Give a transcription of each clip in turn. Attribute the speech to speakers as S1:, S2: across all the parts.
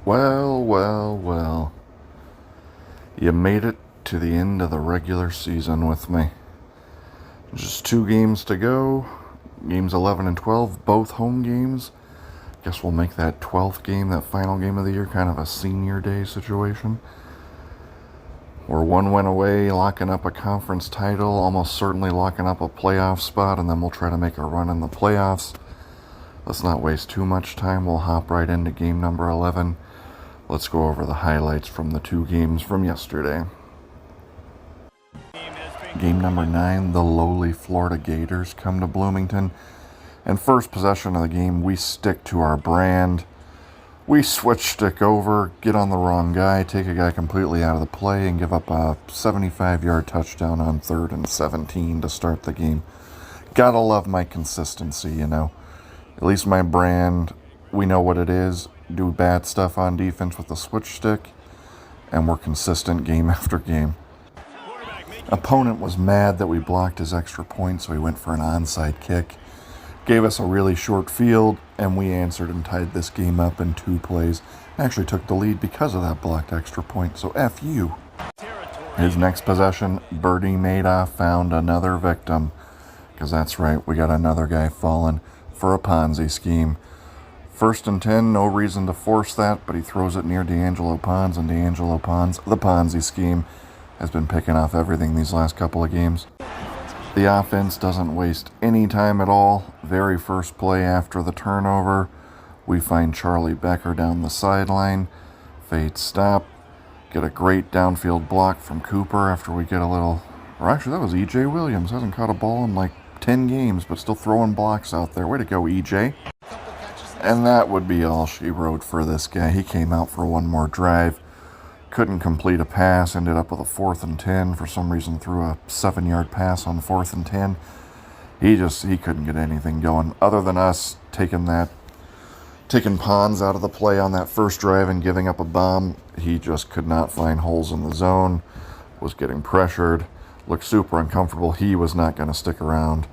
S1: Well, well, well. You made it to the end of the regular season with me. Just 2 games to go. Games 11 and 12, both home games. Guess we'll make that 12th game, that final game of the year, kind of a senior day situation. We're one win away, locking up a conference title, almost certainly locking up a playoff spot, and then we'll try to make a run in the playoffs. Let's not waste too much time. We'll hop right into game number 11. Let's go over the highlights from the 2 games from yesterday. Game number 9, the lowly Florida Gators come to Bloomington. And first possession of the game, we stick to our brand. We switch stick over, get on the wrong guy, take a guy completely out of the play, and give up a 75-yard touchdown on 3rd and 17 to start the game. Gotta love my consistency, you know. At least my brand, we know what it is. Do bad stuff on defense with the switch stick, and we're consistent game after game. Opponent was mad that we blocked his extra point, so he went for an onside kick. Gave us a really short field, and we answered and tied this game up in 2 plays. Actually took the lead because of that blocked extra point, so F you. His next possession, Birdie Madoff found another victim. Because that's right, we got another guy falling for a Ponzi scheme. 1st and 10, no reason to force that, but he throws it near D'Angelo Pons, and D'Angelo Pons, the Ponzi scheme, has been picking off everything these last couple of games. The offense doesn't waste any time at all. Very first play after the turnover, we find Charlie Becker down the sideline. Fade stop. Get a great downfield block from Cooper after we get a little... Or actually, that was E.J. Williams. Hasn't caught a ball in like 10 games, but still throwing blocks out there. Way to go, E.J. And that would be all she wrote for this guy. He came out for one more drive. Couldn't complete a pass, ended up with a 4th and 10. For some reason, threw a 7-yard pass on 4th and 10. He couldn't get anything going. Other than us taking Pons out of the play on that first drive and giving up a bomb, he just could not find holes in the zone. Was getting pressured. Looked super uncomfortable. He was not going to stick around.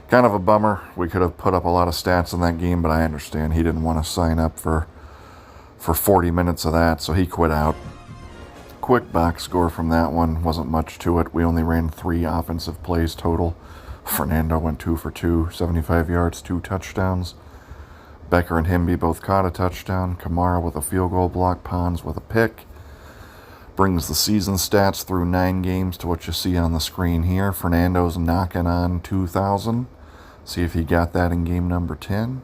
S1: Kind of a bummer. We could have put up a lot of stats in that game, but I understand he didn't want to sign up for 40 minutes of that, so he quit out. Quick box score from that one. Wasn't much to it. We only ran 3 offensive plays total. Fernando went 2 for 2, 75 yards, 2 touchdowns. Becker and Himby both caught a touchdown. Kamara with a field goal block. Pons with a pick. Brings the season stats through 9 games to what you see on the screen here. Fernando's knocking on 2,000. See if he got that in game number 10.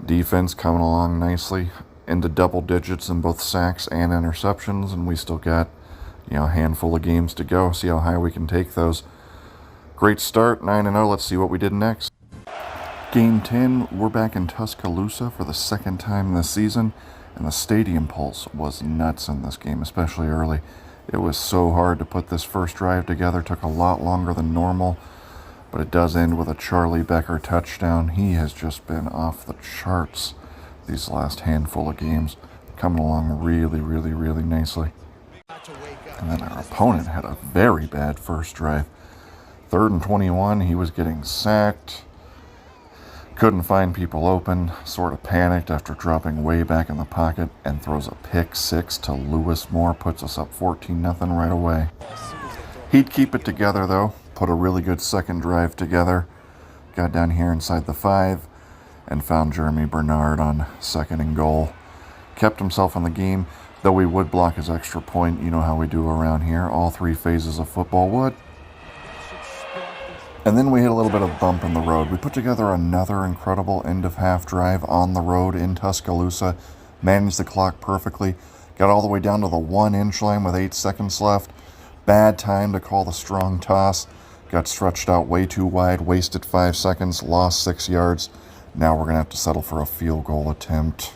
S1: Defense coming along nicely. Into double digits in both sacks and interceptions, and we still got, a handful of games to go. See how high we can take those. Great start, 9-0. Let's see what we did next. Game 10, we're back in Tuscaloosa for the 2nd time this season, and the stadium pulse was nuts in this game, especially early. It was so hard to put this first drive together. Took a lot longer than normal, but it does end with a Charlie Becker touchdown. He has just been off the charts these last handful of games, coming along really, really, really nicely. And then our opponent had a very bad first drive. 3rd and 21, he was getting sacked. Couldn't find people open, sort of panicked after dropping way back in the pocket, and throws a pick 6 to Lewis Moore, puts us up 14-0 right away. He'd keep it together though, put a really good second drive together, got down here inside the 5, and found Jeremy Bernard on 2nd and goal. Kept himself in the game, though we would block his extra point. You know how we do around here. All 3 phases of football would. And then we hit a little bit of bump in the road. We put together another incredible end-of-half drive on the road in Tuscaloosa. Managed the clock perfectly. Got all the way down to the 1-inch line with 8 seconds left. Bad time to call the strong toss. Got stretched out way too wide. Wasted 5 seconds. Lost 6 yards. Now we're going to have to settle for a field goal attempt.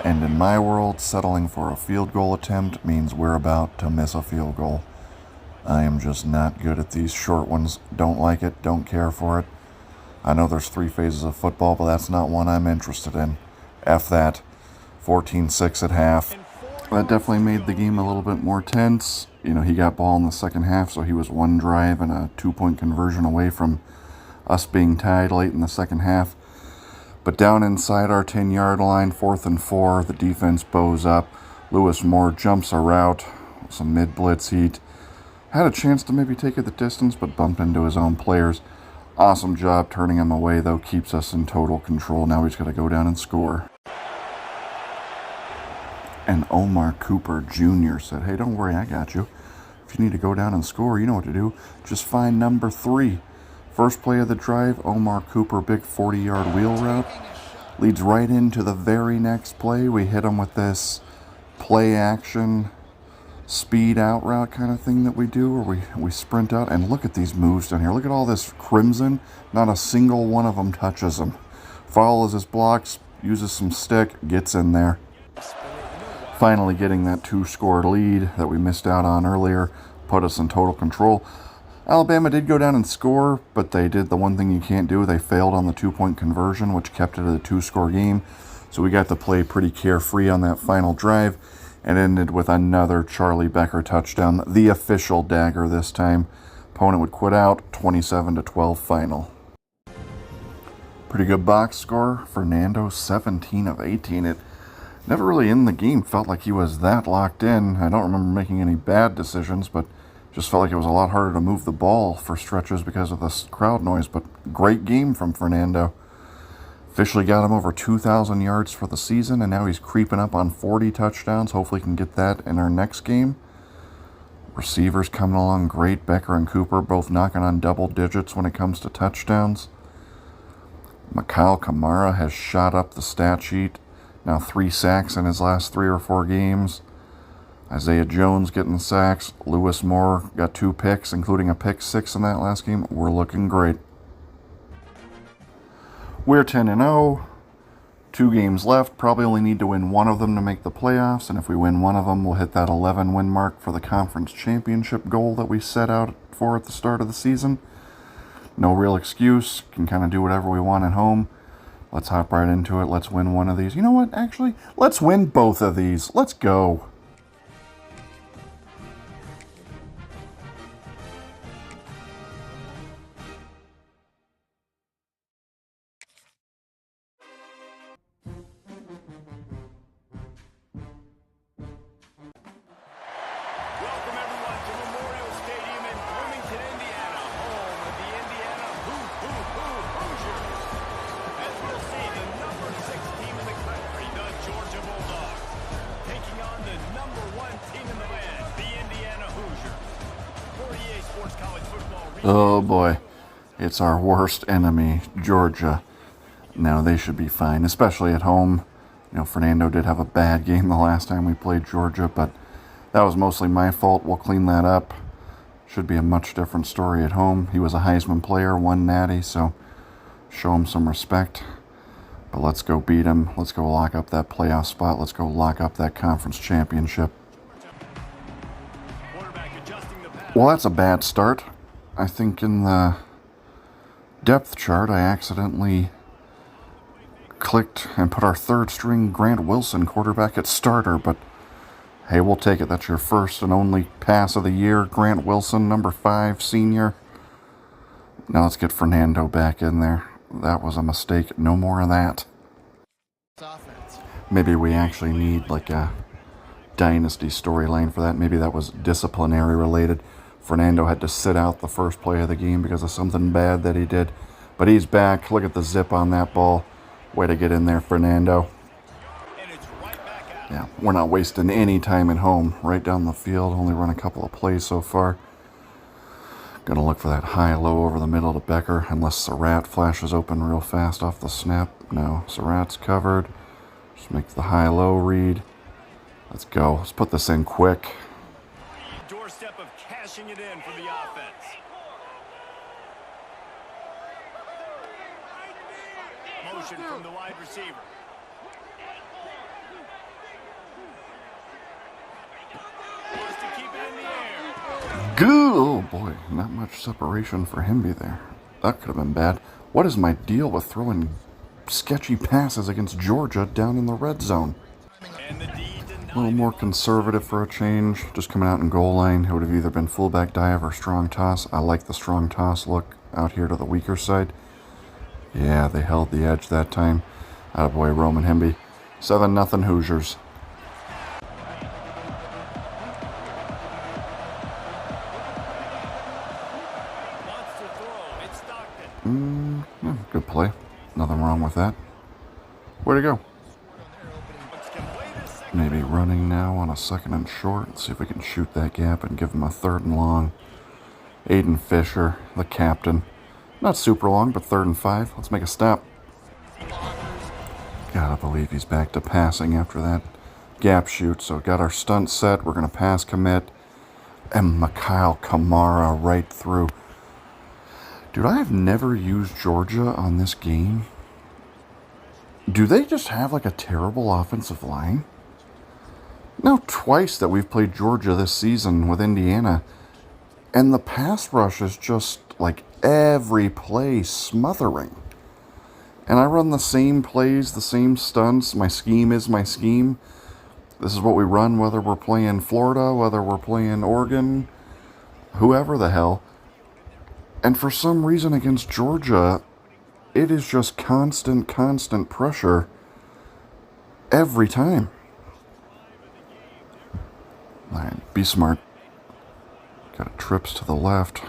S1: And in my world, settling for a field goal attempt means we're about to miss a field goal. I am just not good at these short ones. Don't like it, don't care for it. I know there's 3 phases of football, but that's not one I'm interested in. F that. 14-6 at half. That definitely made the game a little bit more tense. He got ball in the second half, so he was 1 drive and a 2-point conversion away from us being tied late in the second half. But down inside our 10-yard line, 4th and 4, the defense bows up. Lewis Moore jumps a route, some mid-blitz heat. Had a chance to maybe take it the distance, but bumped into his own players. Awesome job turning him away, though. Keeps us in total control. Now he's got to go down and score. And Omar Cooper Jr. said, hey, don't worry, I got you. If you need to go down and score, you know what to do. Just find number 3. First play of the drive, Omar Cooper, big 40-yard wheel route. Leads right into the very next play. We hit him with this play action, speed out route kind of thing that we do, where we sprint out. And look at these moves down here. Look at all this crimson. Not a single one of them touches him. Follows his blocks, uses some stick, gets in there. Finally getting that 2-score lead that we missed out on earlier, put us in total control. Alabama did go down and score, but they did the one thing you can't do. They failed on the 2-point conversion, which kept it at a 2-score game. So we got to play pretty carefree on that final drive and ended with another Charlie Becker touchdown, the official dagger this time. Opponent would quit out, 27-12 final. Pretty good box score. Fernando, 17 of 18. It never really in the game felt like he was that locked in. I don't remember making any bad decisions, but just felt like it was a lot harder to move the ball for stretches because of this crowd noise. But great game from Fernando. Officially got him over 2,000 yards for the season, and now he's creeping up on 40 touchdowns. Hopefully he can get that in our next game. Receivers coming along great. Becker and Cooper both knocking on double digits when it comes to touchdowns. Mikhail Kamara has shot up the stat sheet. Now 3 sacks in his last 3 or 4 games. Isaiah Jones getting sacks. Lewis Moore got 2 picks, including a pick 6 in that last game. We're looking great. We're 10-0. 2 games left. Probably only need to win one of them to make the playoffs. And if we win one of them, we'll hit that 11-win mark for the conference championship goal that we set out for at the start of the season. No real excuse. Can kind of do whatever we want at home. Let's hop right into it. Let's win one of these. You know what? Actually, let's win both of these. Let's go.
S2: Welcome everyone to Memorial Stadium in Bloomington, Indiana, home of the Indiana Hoosiers. As we'll see, the number 6 team in the country, the Georgia Bulldogs, taking on the number 1 team in the land, the Indiana Hoosiers. For EA Sports College Football.
S1: Oh boy, it's our worst enemy, Georgia. Now they should be fine, especially at home. You know, Fernando did have a bad game the last time we played Georgia, but that was mostly my fault. We'll clean that up. Should be a much different story at home. He was a Heisman player, won Natty, so show him some respect. But let's go beat him. Let's go lock up that playoff spot. Let's go lock up that conference championship. Well, that's a bad start. I think in the depth chart, I accidentally clicked and put our 3rd string Grant Wilson quarterback at starter, but hey, we'll take it. That's your first and only pass of the year. Grant Wilson, number 5, senior. Now let's get Fernando back in there. That was a mistake. No more of that. Maybe we actually need like a dynasty storyline for that. Maybe that was disciplinary related. Fernando had to sit out the first play of the game because of something bad that he did. But he's back. Look at the zip on that ball. Way to get in there, Fernando. Yeah, we're not wasting any time at home. Right down the field. Only run a couple of plays so far. Gonna look for that high-low over the middle to Becker, unless Surratt flashes open real fast off the snap. No, Surratt's covered. Just make the high-low read. Let's go. Let's put this in quick.
S2: Doorstep of cashing it in for the offense. Motion from the wide receiver. Wants to keep it in the air.
S1: Good. Oh boy, not much separation for Hemby there. That could have been bad. What is my deal with throwing sketchy passes against Georgia down in the red zone? A little more conservative for a change. Just coming out in goal line. It would have either been fullback dive or strong toss. I like the strong toss look out here to the weaker side. Yeah, they held the edge that time. Attaboy, Roman Himby. 7-0 Hoosiers.
S2: Wants to throw. It's Stockton.
S1: Yeah, good play. Nothing wrong with that. Way to go.
S2: Can play this second.
S1: Maybe running now on a 2nd and short. Let's see if we can shoot that gap and give him a 3rd and long. Aiden Fisher, the captain. Not super long, but 3rd and 5. Let's make a stop. Gotta believe he's back to passing after that gap shoot. So got our stunt set. We're going to pass commit. And Mikhail Kamara right through. Dude, I have never used Georgia on this game. Do they just have like a terrible offensive line? Now twice that we've played Georgia this season with Indiana. And the pass rush is just like every play smothering. And I run the same plays, the same stunts. My scheme is my scheme. This is what we run whether we're playing Florida, whether we're playing Oregon, whoever the hell. And for some reason against Georgia, it is just constant pressure every time. All right, be smart. Got a trips to the left.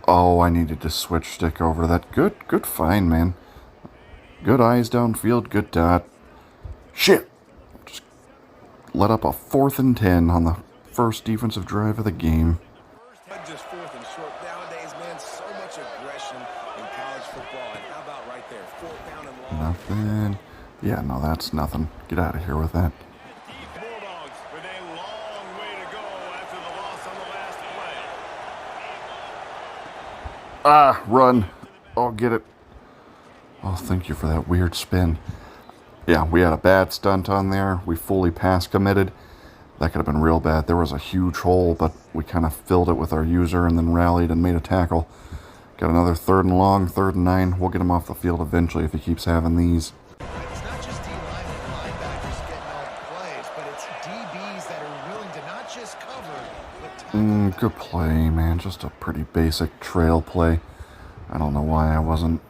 S1: Oh, I needed to switch stick over that. Good find, man. Good eyes downfield, good dot. Shit! Just let up a 4th and 10 on the first defensive drive of the game.
S3: Not just 4th and short nowadays, man. So much aggression in college football. And how about right there, 4th down and long?
S1: Nothing. Yeah, no, that's nothing. Get out of here with that.
S2: Bulldogs with a long way to go after the loss on the last play.
S1: Ah, run. Oh, get it. Oh, thank you for that weird spin. Yeah, we had a bad stunt on there. We fully pass committed. That could have been real bad. There was a huge hole, but we kind of filled it with our user and then rallied and made a tackle. Got another 3rd and long, 3rd and 9. We'll get him off the field eventually if he keeps having these.
S4: It's not just D-line and linebackers getting all the plays, but it's DBs that are willing to not just cover, but tackle.
S1: Good play, man. Just a pretty basic trail play. I don't know why I wasn't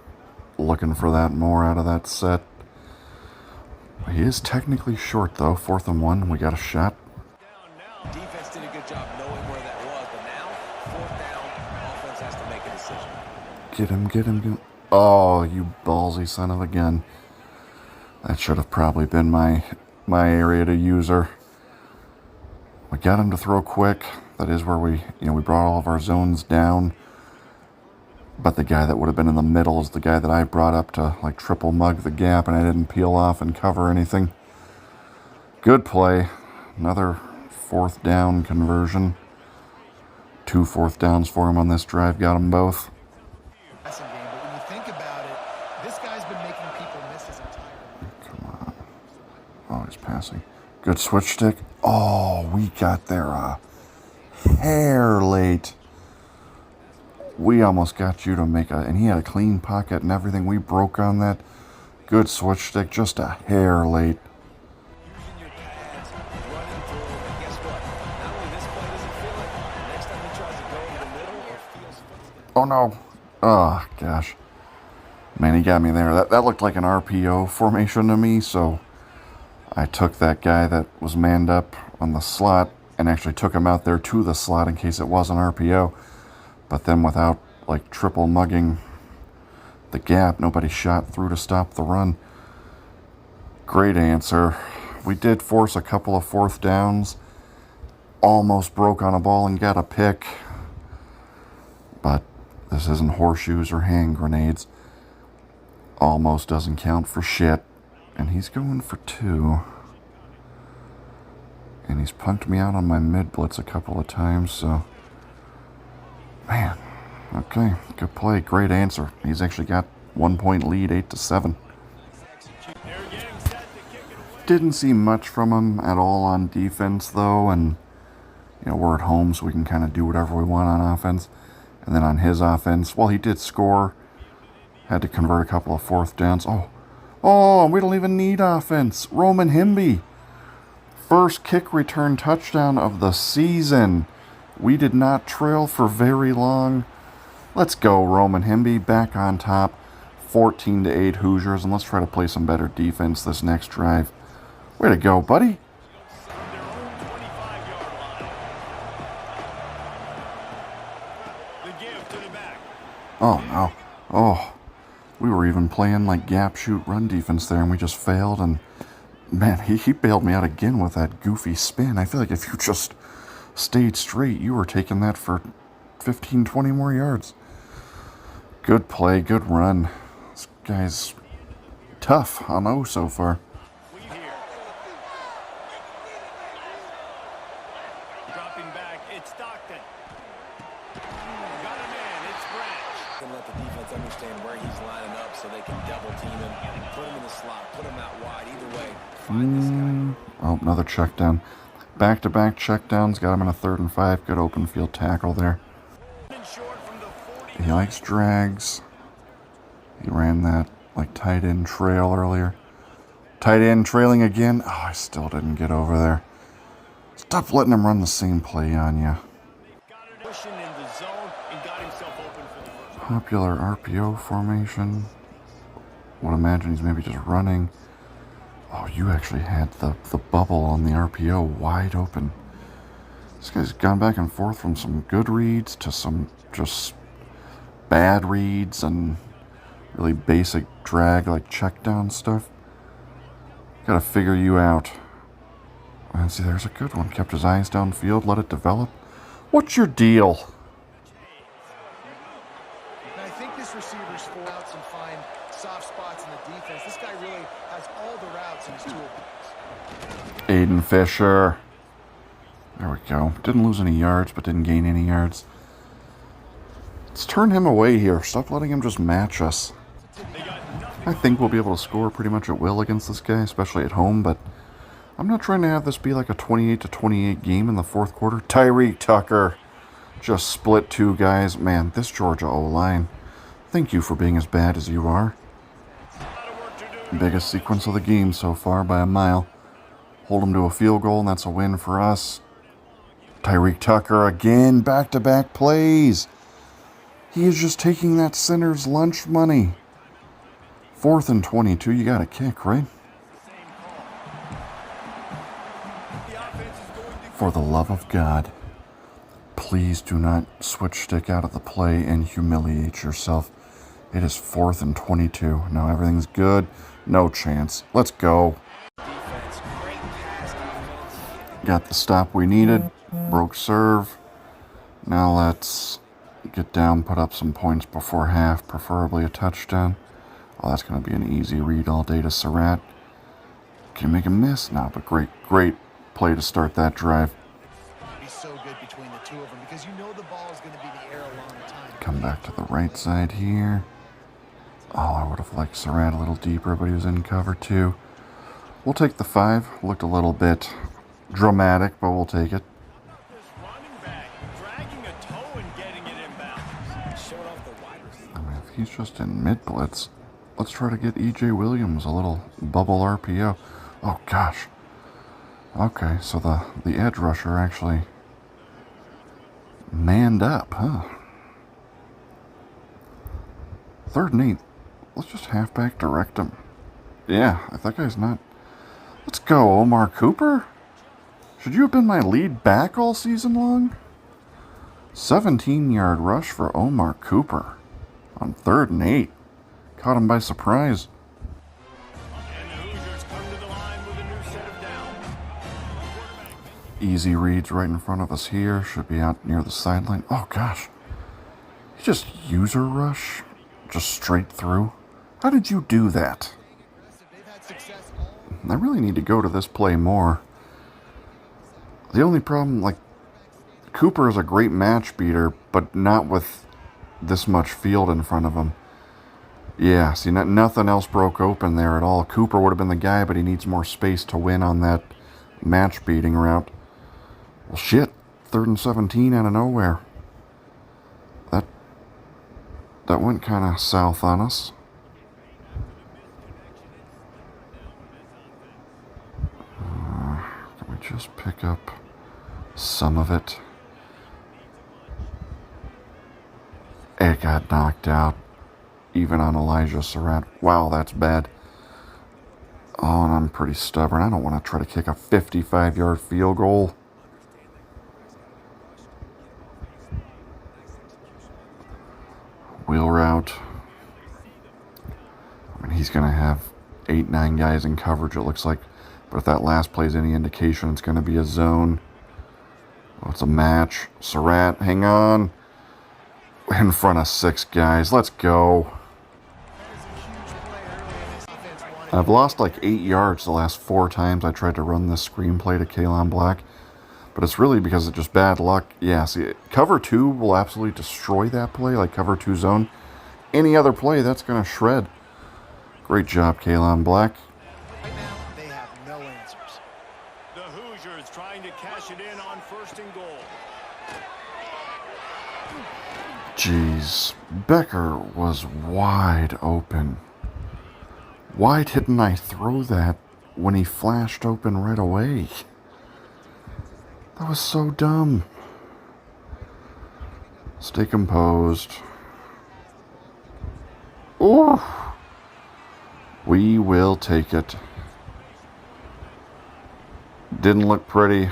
S1: looking for that more out of that set. He is technically short, though. 4th and 1. We got a shot.
S3: Defense did a good job knowing where that was, but now, 4th down, offense has to make a decision.
S1: Get him, get him, get him. Oh, you ballsy son of a gun. That should have probably been my area to use her. We got him to throw quick. That is where we brought all of our zones down. But the guy that would have been in the middle is the guy that I brought up to like triple mug the gap, and I didn't peel off and cover anything. Good play. Another 4th down conversion. 2 4th downs for him on this drive. Got them both.
S4: Passing game, but when you think about it, this guy's been making people miss his entire
S1: Come on. Oh, he's passing. Good switch stick. Oh, we got there a hair late. We almost got you to make and he had a clean pocket and everything. We broke on that. Good switch stick, just a hair late.
S3: Using your pads, running through, and guess what? Not only this play doesn't feel it, next time he tries to go in the middle, it feels fuzzy.
S1: Oh no. Oh gosh. Man, he got me there. That looked like an RPO formation to me, so I took that guy that was manned up on the slot and actually took him out there to the slot in case it was an RPO. But then without like triple mugging the gap, nobody shot through to stop the run. Great answer. We did force a couple of 4th downs. Almost broke on a ball and got a pick. But this isn't horseshoes or hand grenades. Almost doesn't count for shit. And he's going for 2. And he's punked me out on my mid blitz a couple of times, so... Man, okay, good play, great answer. He's actually got 1 point lead, 8-7. Didn't see much from him at all on defense, though, and we're at home, so we can kind of do whatever we want on offense. And then on his offense, well, he did score. Had to convert a couple of 4th downs. Oh, we don't even need offense. Roman Himby. First kick return touchdown of the season. We did not trail for very long. Let's go, Roman Himby, back on top. 14-8 Hoosiers, and let's try to play some better defense this next drive. Way to go, buddy.
S2: Their own 25-yard line. The give to the back.
S1: Oh, no. Oh, we were even playing like gap shoot run defense there, and we just failed. And man, he bailed me out again with that goofy spin. I feel like if you just stayed straight, you were taking that for 15, 20 more yards. Good play, good run. This guy's tough on O so far.
S2: Lead here. Dropping back, it's Stockton. Got a man, it's Branch.
S3: And let the defense understand where he's lining up so they can double team him, put him in the slot, put him out wide. Either way, find this guy.
S1: Oh, another check down. Back-to-back check downs. Got him in a 3rd and 5. Good open field tackle there.
S2: Short from the 40.
S1: He likes drags. He ran that like tight end trail earlier. Tight end trailing again. Oh, I still didn't get over there. Stop letting him run the same play on you.
S2: Got it pushing in the zone and got himself open for the first.
S1: Popular RPO formation. Would imagine he's maybe just running. Oh, you actually had the bubble on the RPO wide open. This guy's gone back and forth from some good reads to some just bad reads and really basic drag like check down stuff. Gotta figure you out. And see, there's a good one. Kept his eyes downfield, let it develop. What's your deal?
S4: And I think this receiver's full outs and find soft spots in the defense. This guy really has all the routes in his toolbox.
S1: Aiden Fisher. There we go. Didn't lose any yards, but didn't gain any yards. Let's turn him away here. Stop letting him just match us. I think we'll be able to score pretty much at will against this guy, especially at home, but I'm not trying to have this be like a 28-28 game in the 4th quarter. Tyreek Tucker just split 2 guys. Man, this Georgia O-line. Thank you for being as bad as you are. Biggest sequence of the game so far by a mile. Hold him to a field goal, and that's a win for us. Tyreek Tucker again, back-to-back plays. He is just taking that center's lunch money. 4th and 22, you got a kick, right? For the love of God, please do not switch stick out of the play and humiliate yourself. It is 4th and 22. Now everything's good. No chance. Let's go. Got the stop we needed. Broke serve. Now let's get down, put up some points before half, preferably a touchdown. Oh, that's going to be an easy read all day to Surratt. Can you make him miss? No, but great play to start that drive.
S4: He's so good between the two of them because you know the ball is going to be the air a long time.
S1: Come back to the right side here. Oh, I would have liked Surratt a little deeper, but he was in cover too. We'll take the 5. Looked a little bit dramatic, but we'll take it.
S2: Running back, dragging a toe and getting it inbounds.
S3: Showing off the wide receiver.
S1: I mean, if he's just in mid-blitz, let's try to get E.J. Williams a little bubble RPO. Oh, gosh. Okay, so the edge rusher actually manned up, huh? 3rd and 8. Let's just halfback direct him. Yeah, if that guy's not... Let's go, Omar Cooper. Should you have been my lead back all season long? 17-yard rush for Omar Cooper on 3rd and 8. Caught him by surprise.
S2: And the Hoosiers come to the line with a new set of downs.
S1: Easy reads right in front of us here. Should be out near the sideline. Oh, gosh. He just user rush? Just straight through? How did you do that?
S4: They've had success all
S1: I really need to go to this play more. The only problem, like, Cooper is a great match beater, but not with this much field in front of him. Yeah, see, nothing else broke open there at all. Cooper would have been the guy, but he needs more space to win on that match beating route. Well, shit. 3rd and 17 out of nowhere. That went kind of south on us. Can we just pick up some of it? It got knocked out. even on Elijah Surratt. Wow, that's bad. Oh, and I'm pretty stubborn. I don't want to try to kick a 55-yard field goal. Wheel route. I mean, he's going to have 8, 9 guys in coverage, it looks like. But if that last play is any indication, it's going to be a zone. Oh, it's a match. Surratt, hang on. In front of 6 guys. Let's go. I've lost like 8 yards the last 4 times I tried to run this screenplay to Kalon Black. But it's really because of just bad luck. Yeah, see, cover 2 will absolutely destroy that play, like cover 2 zone. Any other play, that's going to shred. Great job, Kalon Black.
S4: Right now, they have no answers.
S2: The Hoosiers trying to cash it in on 1st and goal.
S1: Jeez, Becker was wide open. Why didn't I throw that when he flashed open right away? That was so dumb. Stay composed. Ooh. We will take it. Didn't look pretty.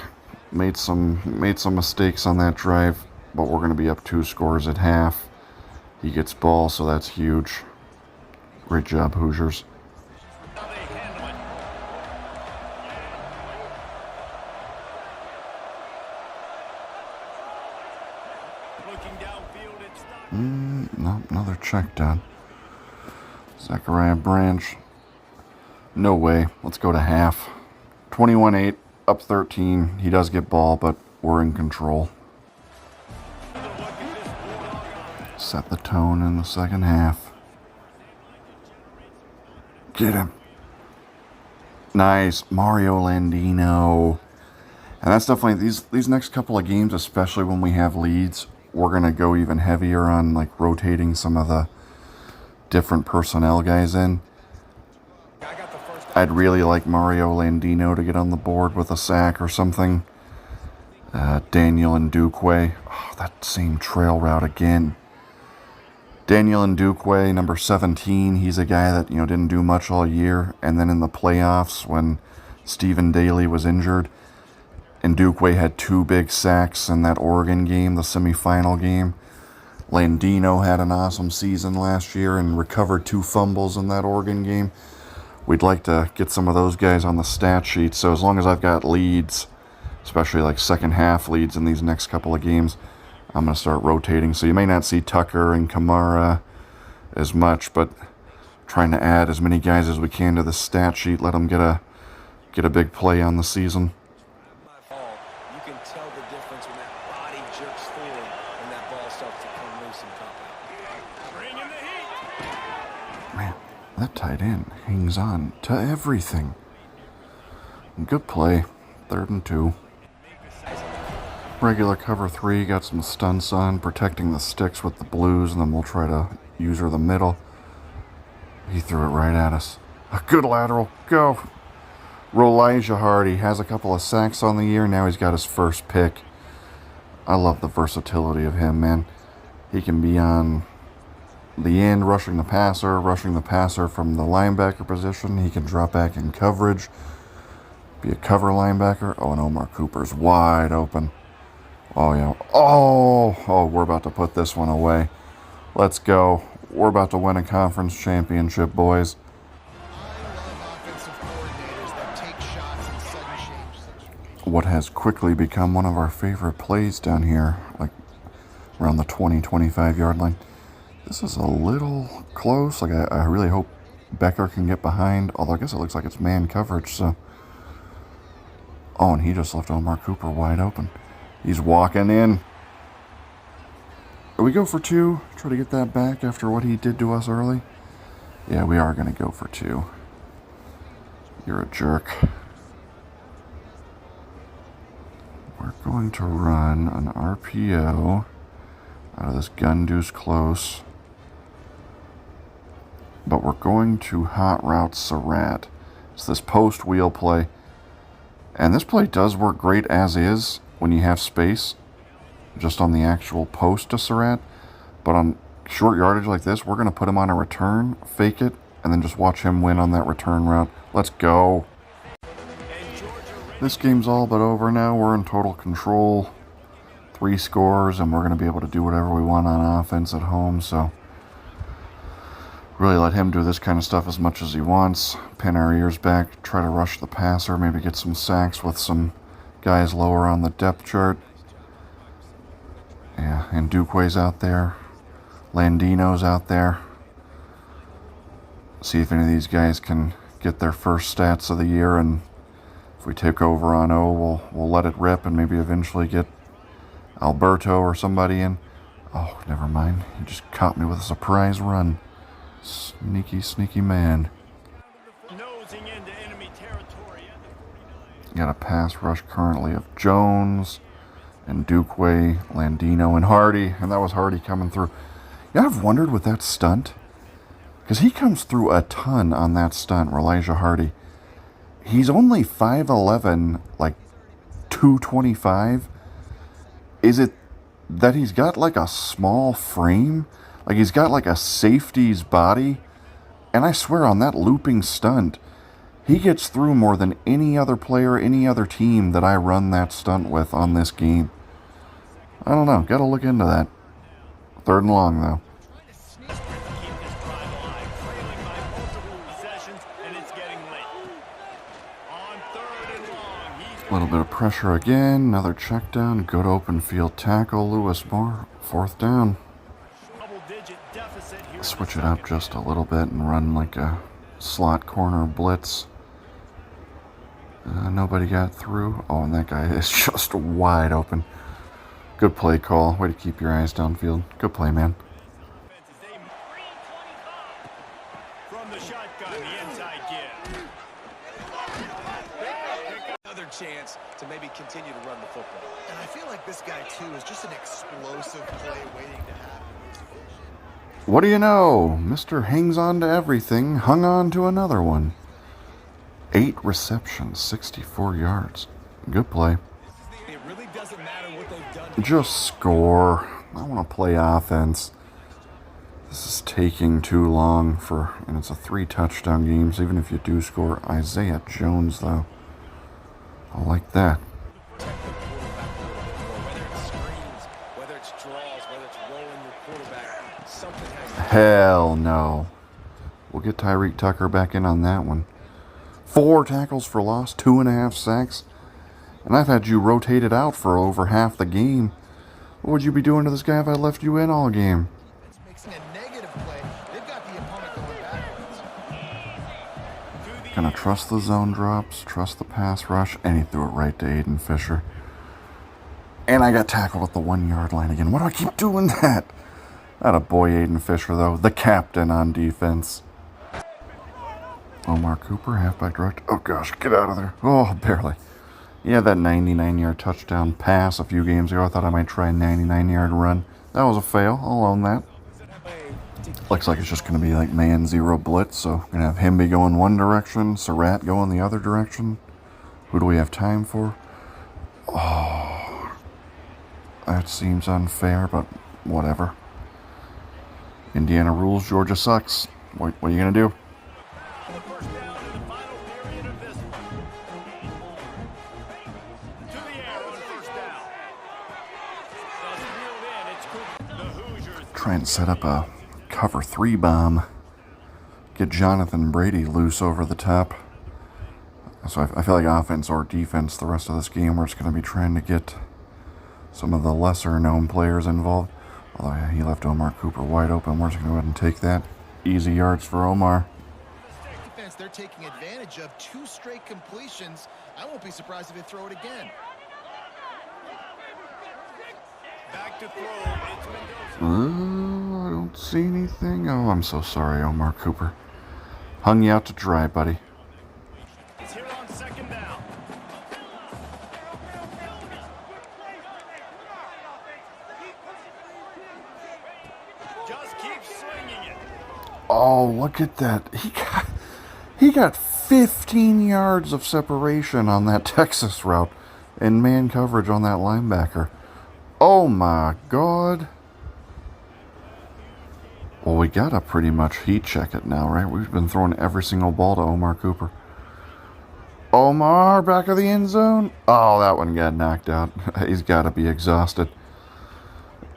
S1: Made some mistakes on that drive, but we're going to be up 2 scores at half. He gets ball, so that's huge. Great job, Hoosiers.
S2: How they handle it. Looking downfield, it's not.
S1: No, another check down. Zachariah Branch. No way. Let's go to half. 21-8, up 13. He does get ball, but we're in control. Set the tone in the second half. Get him. Nice. Mario Landino. And that's definitely, these next couple of games, especially when we have leads, we're going to go even heavier on like rotating some of the different personnel guys in. I'd really like Mario Landino to get on the board with a sack or something. Daniel Ndukwe. Oh, that same trail route again. Daniel Ndukwe, number 17. He's a guy that, didn't do much all year. And then in the playoffs, when Stephen Daly was injured, Ndukwe had 2 big sacks in that Oregon game, the semifinal game. Landino had an awesome season last year and recovered 2 fumbles in that Oregon game. We'd like to get some of those guys on the stat sheet. So as long as I've got leads, especially like second half leads in these next couple of games, I'm going to start rotating. So you may not see Tucker and Kamara as much, but trying to add as many guys as we can to the stat sheet, let them get a big play on the season.
S3: You can tell the difference when that body jerks forward and that ball starts to come loose and pop out.
S2: Bring in the heat.
S1: Man, that tight end hangs on to everything. Good play. 3rd and 2. Regular cover 3, got some stunts on, protecting the sticks with the blues, and then we'll try to use her the middle. He threw it right at us. A good lateral. Go. Rolijah Hardy has a couple of sacks on the year. Now he's got his first pick. I love the versatility of him, man. He can be on the end, rushing the passer from the linebacker position. He can drop back in coverage, be a cover linebacker. Oh, and Omar Cooper's wide open. Oh, yeah. Oh, we're about to put this one away. Let's go. We're about to win a conference championship, boys.
S4: I love offensive coordinators that take shots in sudden change.
S1: What has quickly become one of our favorite plays down here, like around the 20-25 yard line. This is a little close. Like I really hope Becker can get behind, although I guess it looks like it's man coverage. So, oh, and he just left Omar Cooper wide open. He's walking in. We go for 2. Try to get that back after what he did to us early. Yeah, we are going to go for 2. You're a jerk. We're going to run an RPO out of this gun deuce close. But we're going to hot route Surratt. It's this post wheel play. And this play does work great as is when you have space just on the actual post to Surratt. But on short yardage like this, we're going to put him on a return, fake it, and then just watch him win on that return route. Let's go. This game's all but over now. We're in total control. 3 scores, and we're going to be able to do whatever we want on offense at home, so really let him do this kind of stuff as much as he wants. Pin our ears back, try to rush the passer, maybe get some sacks with some guys lower on the depth chart. Yeah, and Duquay's out there. Landino's out there. See if any of these guys can get their first stats of the year, and if we take over on O, we'll let it rip and maybe eventually get Alberto or somebody in. Oh, never mind. He just caught me with a surprise run. Sneaky, sneaky man.
S2: Nosing into enemy territory.
S1: Got a pass rush currently of Jones and Duquay, Landino, and Hardy. And that was Hardy coming through. Yeah, I've wondered with that stunt, because he comes through a ton on that stunt, Elijah Hardy. He's only 5'11", like 225. Is it that he's got like a small frame? Like he's got like a safety's body? And I swear on that looping stunt, he gets through more than any other player, any other team that I run that stunt with on this game. I don't know. Gotta look into that. 3rd and long, though. A little bit of pressure again. Another check down. Good open field tackle. Lewis Moore. 4th down. Switch it up just a little bit and run like a slot corner blitz. Nobody got through. Oh, and that guy is just wide open. Good play call. Way to keep your eyes downfield. Good play, man.
S2: From the shotgun, the inside give.
S3: Another chance to maybe continue to run the football.
S4: And I feel like this guy, too, is just an explosive play waiting to happen.
S1: What do you know? Mr. hangs on to everything, hung on to another one. 8 receptions, 64 yards. Good play.
S3: It really doesn't matter what they've done.
S1: Just score. I want to play offense. This is taking too long and it's a 3 touchdown game, so even if you do score. Isaiah Jones, though. I like that. Hell no. We'll get Tyreek Tucker back in on that one. 4 tackles for loss, 2.5 sacks. And I've had you rotated out for over half the game. What would you be doing to this guy if I left you in all game?
S4: It's mixing a negative play. They've got the opponent going backwards.
S1: Gonna trust the zone drops, trust the pass rush, and he threw it right to Aiden Fisher. And I got tackled at the 1-yard line again. Why do I keep doing that? Atta boy, Aiden Fisher, though. The captain on defense. Omar Cooper, halfback direct. Oh, gosh, get out of there. Oh, barely. Yeah, that 99-yard touchdown pass a few games ago. I thought I might try a 99-yard run. That was a fail. I'll own that. Looks like it's just going to be like man zero blitz. So we're going to have him be going one direction, Surratt going the other direction. Who do we have time for? Oh, that seems unfair, but whatever. Indiana rules, Georgia sucks. What are you going to do? Try and set up a cover 3 bomb. Get Jonathan Brady loose over the top. So I feel like offense or defense the rest of this game, we're just going to be trying to get some of the lesser known players involved. Although he left Omar Cooper wide open. We're just going to go ahead and take that. Easy yards for Omar.
S4: Defense, they're taking advantage of 2 straight completions. I won't be surprised if they throw it again.
S2: Back to throw. It's Mendoza.
S1: I don't see anything. Oh, I'm so sorry, Omar Cooper. Hung you out to dry, buddy.
S2: He's here on 2nd down. Just keep swinging it.
S1: Oh, look at that. He got 15 yards of separation on that Texas route and man coverage on that linebacker. Oh my God. Well, we gotta pretty much heat check it now, right? We've been throwing every single ball to Omar Cooper. Omar, back of the end zone. Oh, that one got knocked out. He's got to be exhausted.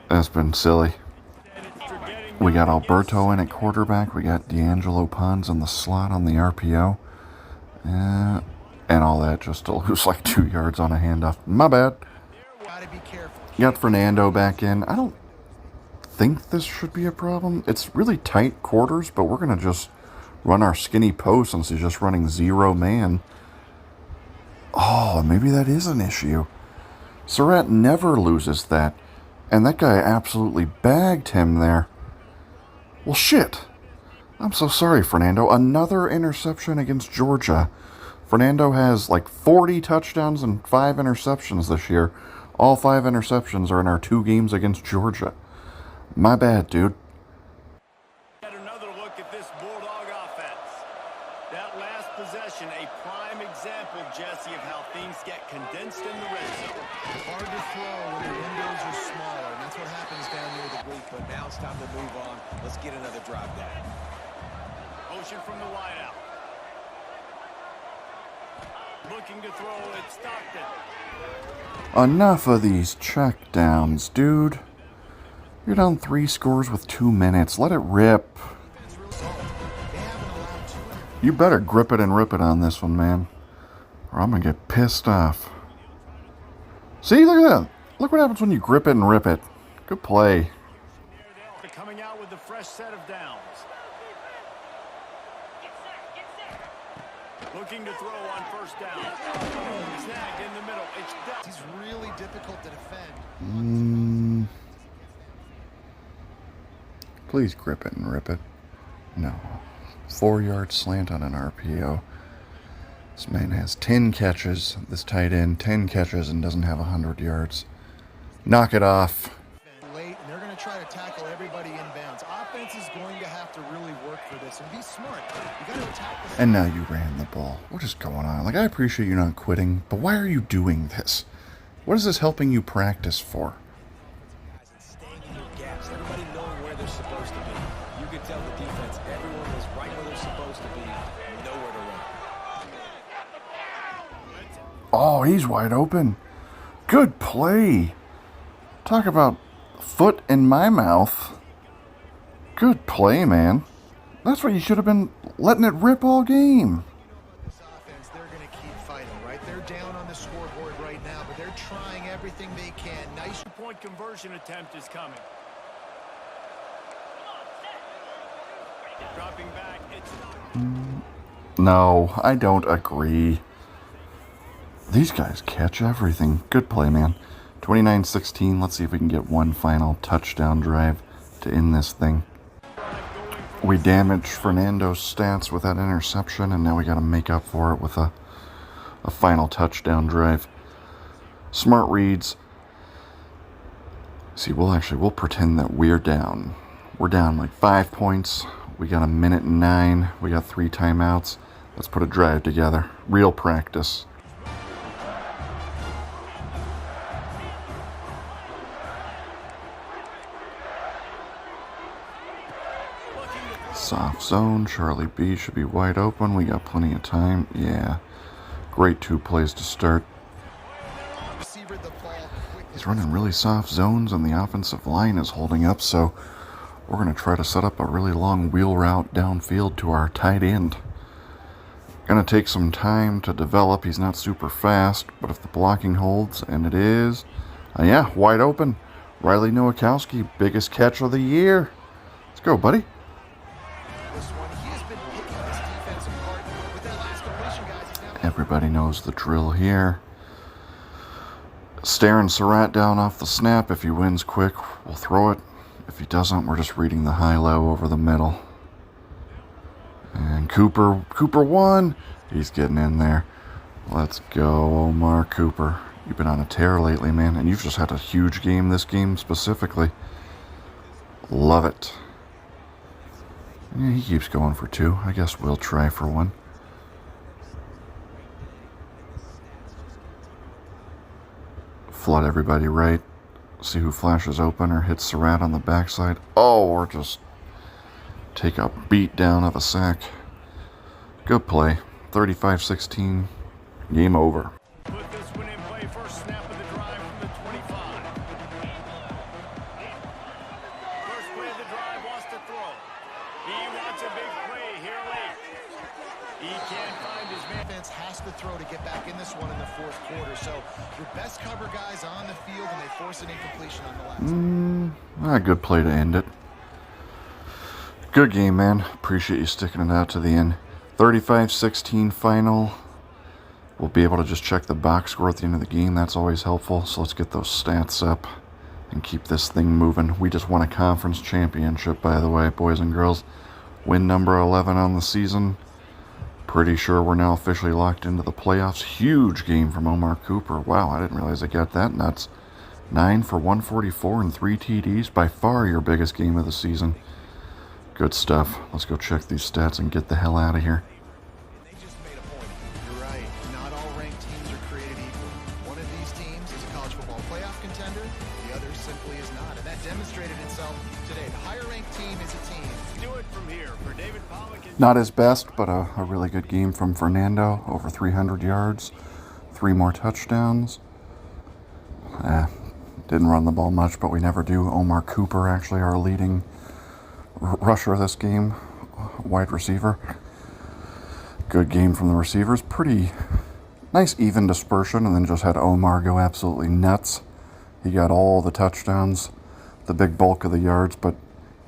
S1: That's been silly. We got Alberto in at quarterback. We got D'Angelo Pons in the slot on the RPO. And all that just to lose like 2 yards on a handoff. My bad.
S4: Gotta be careful.
S1: Got Fernando back in. I don't think this should be a problem. It's really tight quarters, but we're going to just run our skinny post since he's just running 0 man. Oh, maybe that is an issue. Surratt never loses that. And that guy absolutely bagged him there. Well, shit. I'm so sorry, Fernando. Another interception against Georgia. Fernando has like 40 touchdowns and 5 interceptions this year. All 5 interceptions are in our 2 games against Georgia. My bad, dude.
S2: Get another look at this Bulldog offense. That last possession, a prime example, Jesse, of how things get condensed in the red zone.
S4: Hard to throw when the windows are smaller, and that's what happens down near the
S3: Week, but now it's time to move on. Let's get another drive down.
S2: Motion from the wideout. Looking to throw it, Stockton.
S1: Enough of these check downs, dude. You're down 3 scores with 2 minutes. Let it rip. You better grip it and rip it on this one, man. Or I'm going to get pissed off. See, look at that. Look what happens when you grip it and rip it. Good play.
S2: They're coming out with a fresh set of downs. Looking to throw on first down. Snagged in the middle. It's down.
S4: He's really difficult to defend.
S1: Please grip it and rip it. No. 4-yard slant on an RPO. This man has 10 catches. This tight end, 10 catches and doesn't have 100 yards. Knock it off.
S4: Late, and they're going to try to tackle everybody inbounds. Offense is going to have to really work for this and be smart. You got to attack this.
S1: And now you ran the ball. What is going on? Like, I appreciate you not quitting, but why are you doing this? What is this helping you practice for?
S3: Guys, and staying in your gaps. Everybody knowing where they're supposed to be. You can tell the defense, everyone is right where they're supposed to be. Nowhere to run.
S1: Oh, he's wide open. Good play. Talk about foot in my mouth. Good play, man. That's what you should have been letting it rip all game.
S4: This offense, they're going to keep fighting, right? They're down on the scoreboard right now, but they're trying everything they can. Nice.
S2: Point conversion attempt is coming. Dropping back. It's not.
S1: No, I don't agree. These guys catch everything. Good play, man. 29-16. Let's see if we can get one final touchdown drive to end this thing. We damaged Fernando's stats with that interception, and now we got to make up for it with a final touchdown drive. Smart reads. See, we'll pretend that we're down. We're down like 5 points. We got 1:09. We got 3 timeouts. Let's put a drive together. Real practice. Soft zone. Charlie B should be wide open. We got plenty of time. Yeah. Great 2 plays to start.
S4: Receiver the ball quickly.
S1: He's running really soft zones, and the offensive line is holding up, so we're going to try to set up a really long wheel route downfield to our tight end. Going to take some time to develop. He's not super fast, but if the blocking holds, and it is, yeah, wide open. Riley Nowakowski, biggest catch of the year. Let's go, buddy.
S4: This one, he has been picking this defense apart. With that last completion, guys, he's now
S1: Everybody knows the drill here. Staring Surratt down off the snap. If he wins quick, we'll throw it. If he doesn't, we're just reading the high-low over the middle. And Cooper won. He's getting in there. Let's go, Omar Cooper. You've been on a tear lately, man, and you've just had a huge game this game specifically. Love it. Yeah, he keeps going for 2. I guess we'll try for 1. Flood everybody right. See who flashes open or hits Surratt on the backside. Oh, we're just take a beat down of a sack. Good play. 35-16. Game over.
S2: Put this one in play. First snap of the drive from the 25. First play of the drive wants to throw. He wants a big play here late. He can't find his man.
S4: Defense has to throw to get back in this one in the fourth quarter. So your best cover guys on the field, and they force an incompletion on the last.
S1: A good play to end it. Good game, man. Appreciate you sticking it out to the end. 35-16 final. We'll be able to just check the box score at the end of the game. That's always helpful. So let's get those stats up and keep this thing moving. We just won a conference championship, by the way, boys and girls. Win number 11 on the season. Pretty sure we're now officially locked into the playoffs. Huge game from Omar Cooper. Wow, I didn't realize I got that nuts. 9 for 144 and 3 TDs. By far your biggest game of the season. Good stuff. Let's go check these stats and get the hell out of here.
S4: They just made a point. You're right. Not all ranked teams are created equal. One of these teams is a college football playoff contender. The other simply is not. And that demonstrated itself today. The higher ranked team is a team.
S2: Do it from here for David Pollock.
S1: Not his best, but a really good game from Fernando. Over 300 yards. 3 more touchdowns. Didn't run the ball much, but we never do. Omar Cooper, actually, our leading rusher this game, wide receiver. Good game from the receivers. Pretty nice even dispersion, and then just had Omar go absolutely nuts. He got all the touchdowns, the big bulk of the yards, but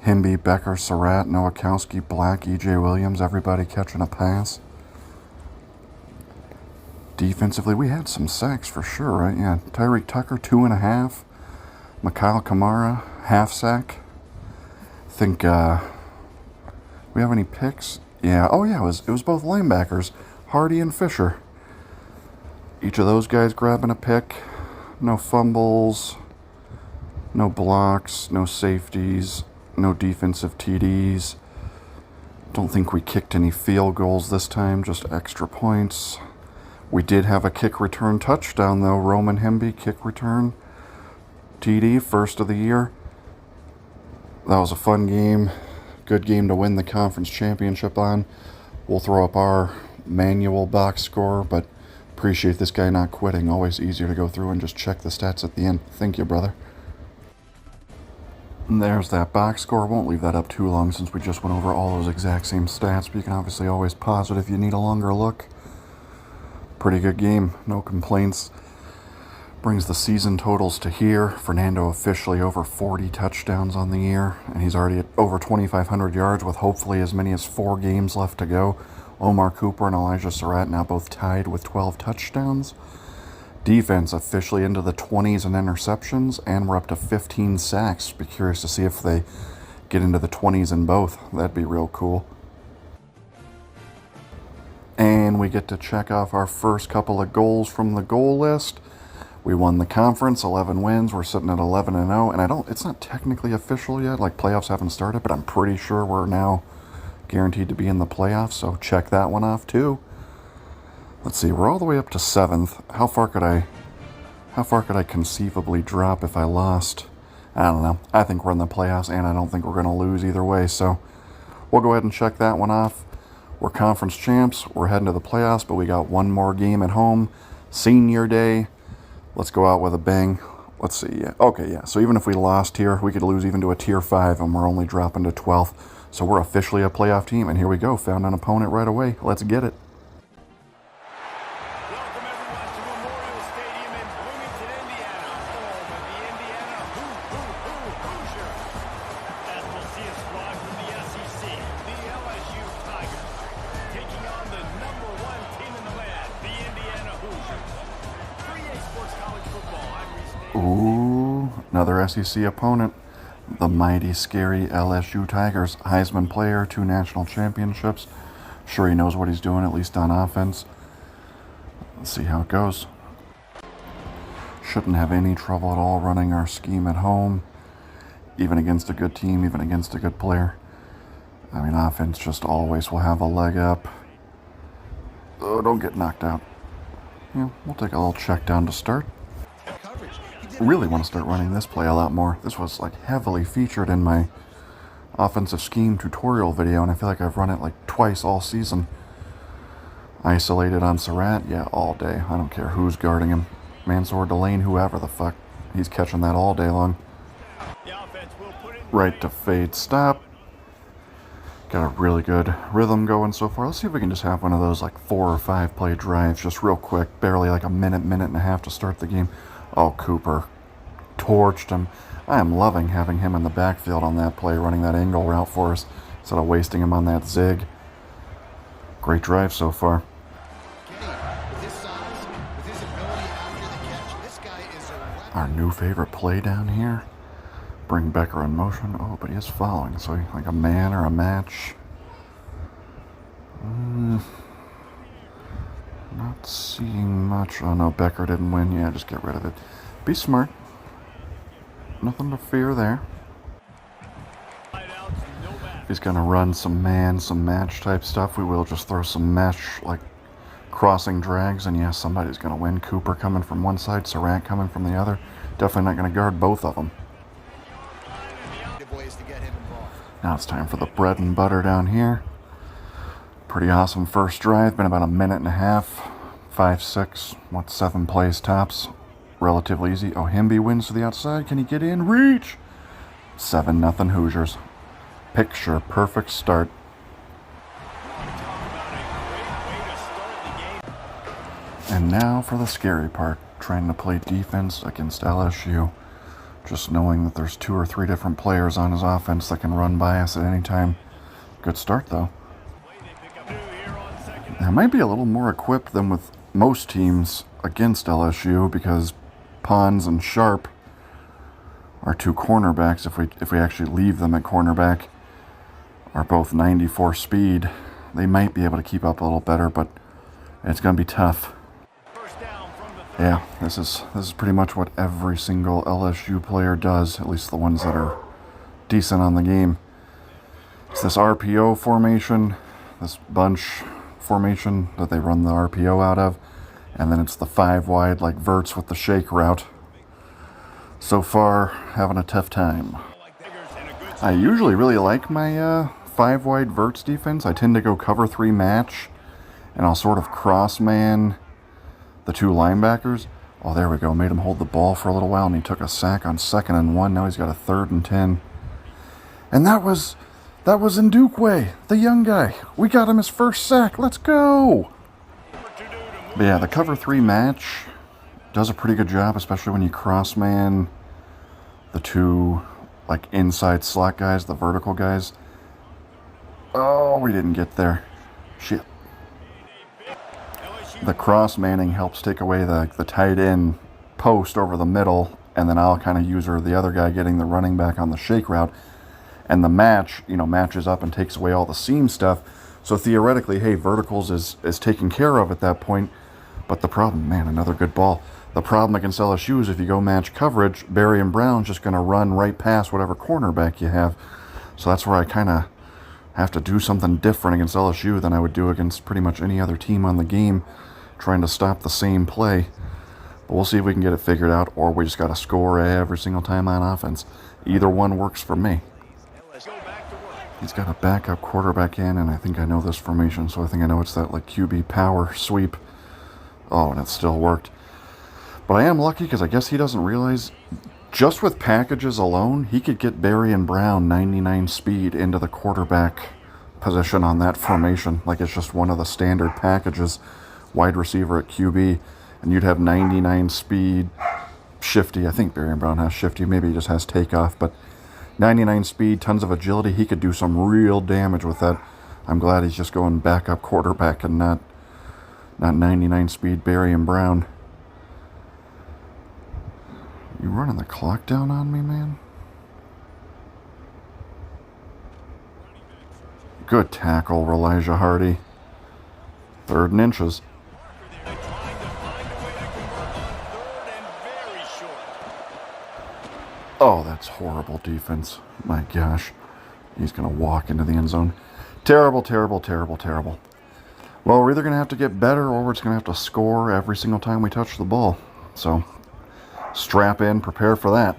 S1: Himby, Becker, Surratt, Nowakowski, Black, EJ Williams, everybody catching a pass. Defensively, we had some sacks for sure, right? Yeah, Tyreek Tucker, 2.5. Mikhail Kamara, half sack. Think we have any picks? Yeah. Oh yeah, it was both linebackers, Hardy and Fisher. Each of those guys grabbing a pick. No fumbles, no blocks, no safeties, no defensive TDs. Don't think we kicked any field goals this time, just extra points. We did have a kick return touchdown though. Roman Hemby kick return TD, first of the year. That was a fun game. Good game to win the conference championship on. We'll throw up our manual box score, but appreciate this guy not quitting. Always easier to go through and just check the stats at the end. Thank you, brother. And there's that box score. Won't leave that up too long since we just went over all those exact same stats, but you can obviously always pause it if you need a longer look. Pretty good game. No complaints. Brings the season totals to here. Fernando officially over 40 touchdowns on the year, and he's already at over 2,500 yards with hopefully as many as 4 games left to go. Omar Cooper and Elijah Surratt now both tied with 12 touchdowns. Defense officially into the 20s in interceptions, and we're up to 15 sacks. Be curious to see if they get into the 20s in both. That'd be real cool. And we get to check off our first couple of goals from the goal list. We won the conference, 11 wins. We're sitting at 11-0, and it's not technically official yet. Like, playoffs haven't started, but I'm pretty sure we're now guaranteed to be in the playoffs, so check that one off too. Let's see, we're all the way up to 7th. How far could I conceivably drop if I lost? I don't know. I think we're in the playoffs, and I don't think we're going to lose either way, so we'll go ahead and check that one off. We're conference champs. We're heading to the playoffs, but we got one more game at home. Senior day. Let's go out with a bang. Let's see. Yeah. Okay, yeah. So even if we lost here, we could lose even to a tier 5, and we're only dropping to 12th. So we're officially a playoff team, and here we go. Found an opponent right away. Let's get it.
S2: Welcome everyone to Memorial Stadium in Bloomington, Indiana, home of the Indiana Hoosiers. As we'll see a squad from the SEC, the LSU Tigers, taking on the number 1 team in the land, the Indiana Hoosiers. 3A Sports College Football. I'm Reese Davis.
S1: Ooh, another SEC opponent. The mighty, scary LSU Tigers. Heisman player, 2 national championships. Sure he knows what he's doing, at least on offense. Let's see how it goes. Shouldn't have any trouble at all running our scheme at home. Even against a good team, even against a good player. I mean, offense just always will have a leg up. Oh, don't get knocked out. Yeah, we'll take a little check down to start. Really want to start running this play a lot more. This was like heavily featured in my offensive scheme tutorial video, and I feel like I've run it like twice all season. Isolated on Surratt, yeah, all day. I don't care who's guarding him. Mansour, Delane, whoever the fuck. He's catching that all day long. Right to fade stop. Got a really good rhythm going so far. Let's see if we can just have one of those like 4 or 5 play drives just real quick. Barely like a minute and a half to start the game. Oh, Cooper torched him. I am loving having him in the backfield on that play, running that angle route for us instead of wasting him on that zig. Great drive so far. Our new favorite play down here. Bring Becker in motion. Oh, but he is following. So like a man or a match. Not seeing much. Oh no, Becker didn't win. Yeah, just get rid of it. Be smart. Nothing to fear there. If he's going to run some man, some match type stuff, we will just throw some mesh, like crossing drags, and yeah, somebody's going to win. Cooper coming from one side, Surratt coming from the other. Definitely not going to guard both of them. Now it's time for the bread and butter down here. Pretty awesome first drive. Been about a minute and a half. 5, 6, 7 plays tops. Relatively easy. Oh, Himby wins to the outside. Can he get in? Reach! 7-0 Hoosiers. Picture perfect start. And now for the scary part. Trying to play defense against LSU. Just knowing that there's 2 or 3 different players on his offense that can run by us at any time. Good start, though. I might be a little more equipped than with most teams against LSU because Pons and Sharp are 2 cornerbacks. If we actually leave them at cornerback, are both 94 speed. They might be able to keep up a little better, but it's going to be tough. Yeah, this is pretty much what every single LSU player does, at least the ones that are decent on the game. It's this RPO formation, this bunch formation that they run the RPO out of, and then it's the 5 wide like verts with the shake route. So far, having a tough time. I usually really like my 5 wide verts defense. I tend to go cover 3 match, and I'll sort of cross man the 2 linebackers. Oh, there we go. Made him hold the ball for a little while, and he took a sack on 2nd and 1. Now he's got a 3rd and 10. And that was Ndukwe, the young guy. We got him his first sack. Let's go! But yeah, the cover 3 match does a pretty good job, especially when you cross man the 2 like inside slot guys, the vertical guys. Oh, we didn't get there. Shit. The cross manning helps take away the tight end post over the middle, and then I'll kind of use the other guy getting the running back on the shake route, and the match, matches up and takes away all the seam stuff. So theoretically, hey, verticals is taken care of at that point. But the problem, man, another good ball. The problem against LSU is if you go match coverage, Barry and Brown's just going to run right past whatever cornerback you have. So that's where I kind of have to do something different against LSU than I would do against pretty much any other team on the game, trying to stop the same play. But we'll see if we can get it figured out, or we just got to score every single time on offense. Either one works for me. He's got a backup quarterback in, and I think I know this formation, so I think I know it's that like QB power sweep. Oh, and it still worked. But I am lucky because I guess he doesn't realize just with packages alone, he could get Barry and Brown 99 speed into the quarterback position on that formation. Like it's just one of the standard packages, wide receiver at QB, and you'd have 99 speed, shifty. I think Barry and Brown has shifty. Maybe he just has takeoff, but 99 speed, tons of agility. He could do some real damage with that. I'm glad he's just going backup quarterback and not 99 speed Barry and Brown. You running the clock down on me, man? Good tackle, Elijah Hardy. 3rd and inches. Oh, that's horrible defense. My gosh. He's going to walk into the end zone. Terrible, terrible, terrible, terrible. Well, we're either going to have to get better or we're just going to have to score every single time we touch the ball. So, strap in, prepare for that.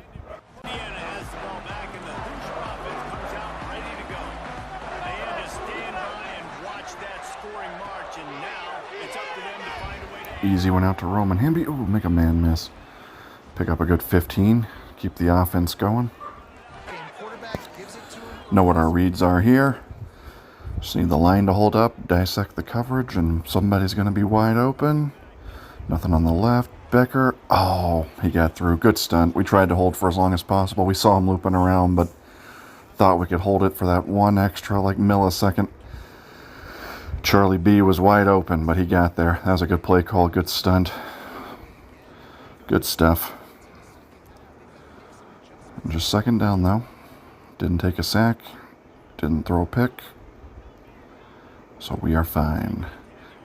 S1: Easy one out to Roman Himby. Ooh, make a man miss. Pick up a good 15. Keep the offense going. Know what our reads are here. Just need the line to hold up, dissect the coverage, and somebody's going to be wide open. Nothing on the left. Becker. Oh, he got through. Good stunt. We tried to hold for as long as possible. We saw him looping around, but thought we could hold it for that one extra millisecond. Charlie B was wide open, but he got there. That was a good play call. Good stunt. Good stuff. Just second down, though. Didn't take a sack. Didn't throw a pick. So we are fine.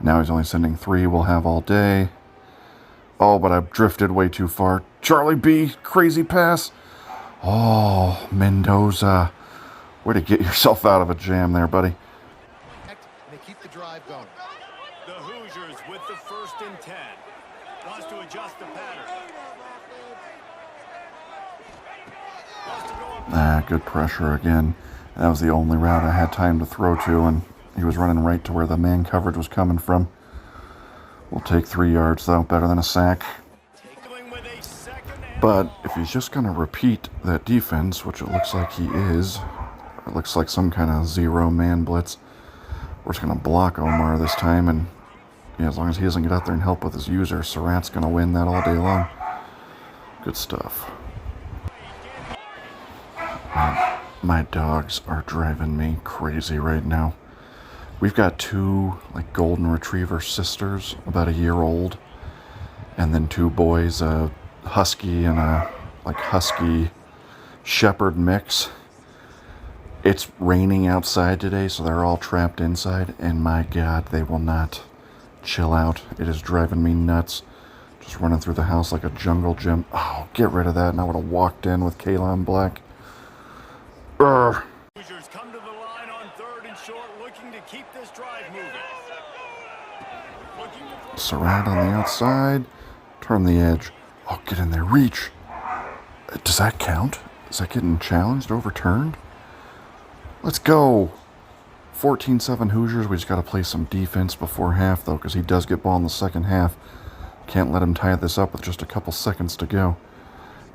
S1: Now he's only sending 3. We'll have all day. Oh, but I've drifted way too far. Charlie B, crazy pass. Oh, Mendoza. Way to get yourself out of a jam there, buddy.
S4: They keep the drive going.
S2: The Hoosiers with the 1st and 10. Wants to adjust the pattern.
S1: Good pressure again. That was the only route I had time to throw to, and he was running right to where the man coverage was coming from. We'll take 3 yards, though. Better than a sack. But if he's just going to repeat that defense, which it looks like he is, it looks like some kind of 0-man blitz, we're just going to block Omar this time, and yeah, as long as he doesn't get out there and help with his user, Surratt's going to win that all day long. Good stuff. My dogs are driving me crazy right now. We've got 2 golden retriever sisters, about a year old, and then 2 boys, a husky and a husky shepherd mix. It's raining outside today, so they're all trapped inside, and my God, they will not chill out. It is driving me nuts. Just running through the house like a jungle gym. Oh, get rid of that, and I would have walked in with Kaylon Black.
S2: Hoosiers come to the line on 3rd and short, looking to keep this drive moving.
S1: Surratt on the outside. Turn the edge. Oh, get in there. Reach. Does that count? Is that getting challenged, overturned? Let's go. 14-7 Hoosiers. We just got to play some defense before half, though, because he does get ball in the second half. Can't let him tie this up with just a couple seconds to go.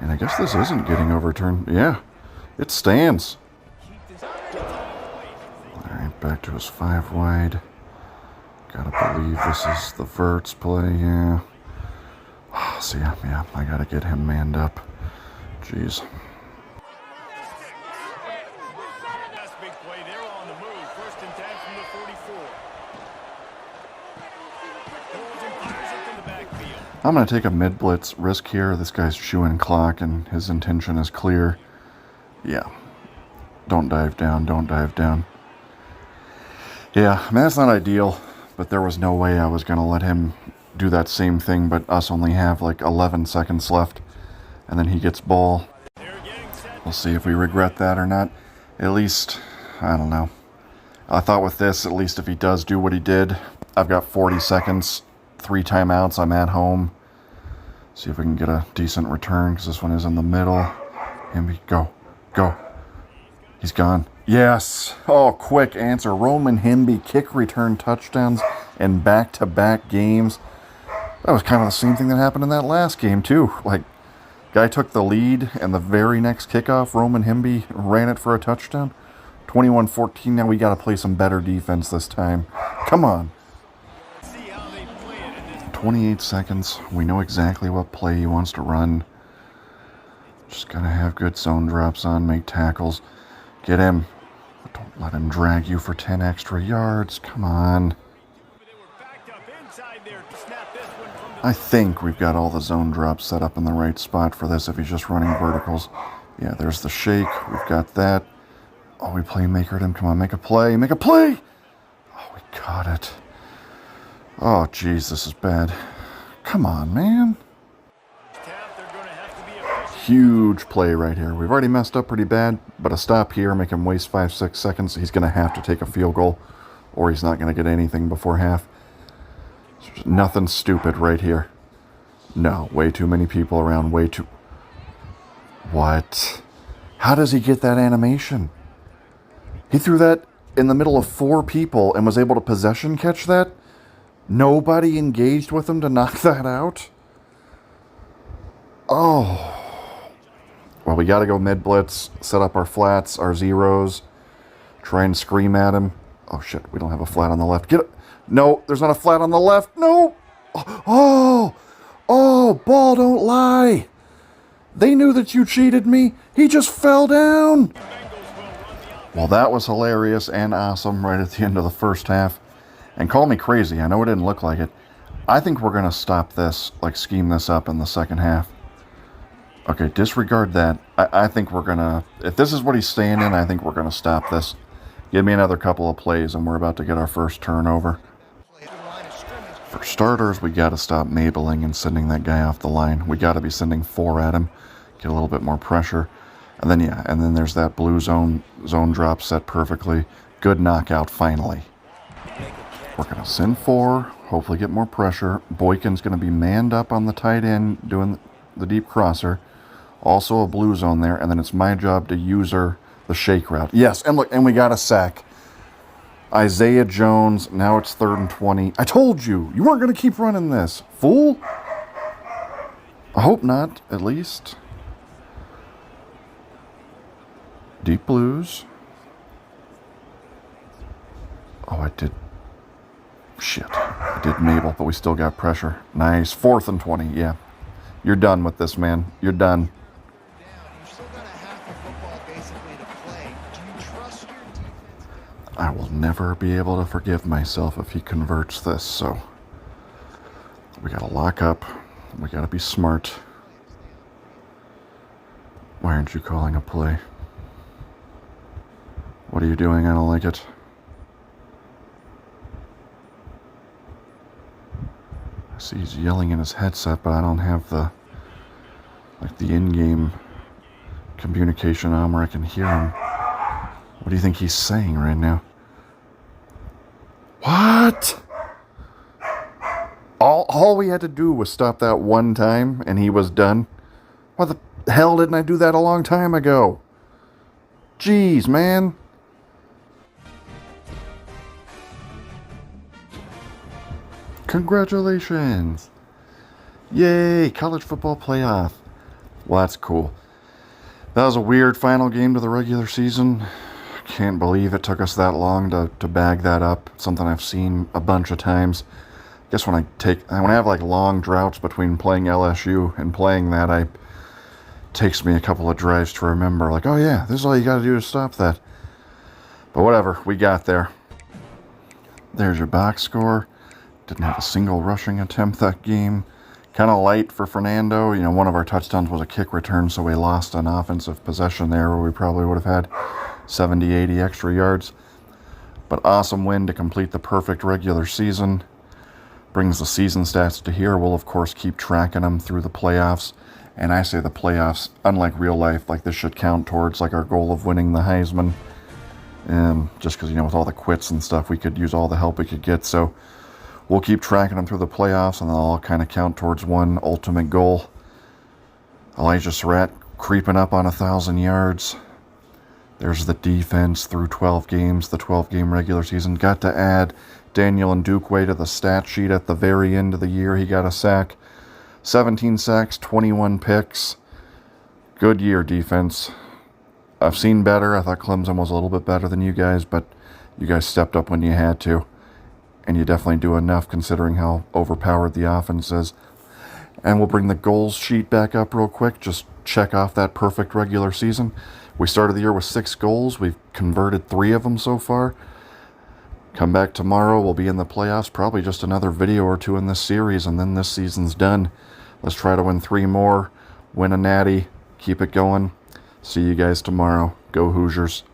S1: And I guess this isn't getting overturned. Yeah, it stands. All right, back to his 5 wide. Gotta believe this is the Verts play, yeah. See, yeah, I gotta get him manned up. Jeez.
S2: That's a big play. They're on the move. 1st and 10 from the 44. Throws and fires it to the backfield.
S1: I'm gonna take a mid-blitz risk here. This guy's chewing clock, and his intention is clear. Yeah. Don't dive down, don't dive down. Yeah, I mean, that's not ideal, but there was no way I was going to let him do that same thing, but us only have 11 seconds left, and then he gets ball. We'll see if we regret that or not. At least, I don't know. I thought with this, at least if he does do what he did, I've got 40 seconds, 3 timeouts, I'm at home. See if we can get a decent return, because this one is in the middle. Himby, go. He's gone. Yes. Oh, quick answer. Roman Himby, kick return touchdowns in back-to-back games. That was kind of the same thing that happened in that last game, too. Guy took the lead, and the very next kickoff, Roman Himby ran it for a touchdown. 21-14. Now we got to play some better defense this time. Come on. 28 seconds. We know exactly what play he wants to run. Just got to have good zone drops on, make tackles. Get him. Don't let him drag you for 10 extra yards. Come on. I think we've got all the zone drops set up in the right spot for this if he's just running verticals. Yeah, there's the shake. We've got that. Oh, we playmakered him. Come on, make a play. Make a play! Oh, we caught it. Oh, jeez, this is bad. Come on, man. Huge play right here. We've already messed up pretty bad, but a stop here, make him waste 5-6 seconds. He's going to have to take a field goal, or he's not going to get anything before half. There's nothing stupid right here. No, way too many people around, way too... What? How does he get that animation? He threw that in the middle of 4 people and was able to possession catch that? Nobody engaged with him to knock that out? Oh. Well, we got to go mid-blitz, set up our flats, our zeros, try and scream at him. Oh, shit, we don't have a flat on the left. Get it. No, there's not a flat on the left. No. Oh, ball don't lie. They knew that you cheated me. He just fell down. Well, that was hilarious and awesome right at the end of the first half. And call me crazy. I know it didn't look like it. I think we're going to stop this, like scheme this up in the second half. Okay, disregard that. I think we're going to, if this is what he's staying in, I think we're going to stop this. Give me another couple of plays and we're about to get our first turnover. For starters, we got to stop mabling and sending that guy off the line. We got to be sending 4 at him. Get a little bit more pressure. And then, yeah, and then there's that blue zone drop set perfectly. Good knockout, finally. We're going to send 4, hopefully get more pressure. Boykin's going to be manned up on the tight end doing the deep crosser. Also a blue zone there, and then it's my job to use the shake route. Yes, and look, and we got a sack. Isaiah Jones, now it's 3rd and 20. I told you, you weren't going to keep running this, fool. I hope not, at least. Deep blues. Oh, I did. Shit. I did Mabel, but we still got pressure. Nice. 4th and 20. Yeah. You're done with this, man. You're done.
S4: You've still got a half of football basically to play. Do you trust your defense?
S1: I will never be able to forgive myself if he converts this, so we gotta lock up. We gotta be smart. Why aren't you calling a play? What are you doing? I don't like it. I see he's yelling in his headset, but I don't have the in-game communication on where I can hear him. What do you think he's saying right now? What? All we had to do was stop that one time, and he was done. Why the hell didn't I do that a long time ago? Jeez, man. Congratulations. Yay, college football playoff. Well, that's cool. That was a weird final game to the regular season. Can't believe it took us that long to bag that up. Something I've seen a bunch of times. Guess when I have like long droughts between playing LSU and playing that, it takes me a couple of drives to remember, like, oh yeah, this is all you got to do to stop that. But whatever, we got there. There's your box score. Didn't have a single rushing attempt that game. Kind of light for Fernando. You know, one of our touchdowns was a kick return, so we lost an offensive possession there where we probably would have had 70, 80 extra yards. But awesome win to complete the perfect regular season. Brings the season stats to here. We'll, of course, keep tracking them through the playoffs. And I say the playoffs, unlike real life, like this should count towards like our goal of winning the Heisman. Just because, you know, with all the quits and stuff, we could use all the help we could get. So we'll keep tracking them through the playoffs, and they'll all kind of count towards one ultimate goal. Elijah Surratt creeping up on 1,000 yards. There's the defense through 12 games, the 12-game regular season. Got to add Daniel Ndukwe to the stat sheet at the very end of the year. He got a sack. 17 sacks, 21 picks. Good year, defense. I've seen better. I thought Clemson was a little bit better than you guys, but you guys stepped up when you had to. And you definitely do enough considering how overpowered the offense is. And we'll bring the goals sheet back up real quick. Just check off that perfect regular season. We started the year with 6 goals. We've converted 3 of them so far. Come back tomorrow. We'll be in the playoffs. Probably just another video or 2 in this series, and then this season's done. Let's try to win 3 more. Win a natty. Keep it going. See you guys tomorrow. Go Hoosiers.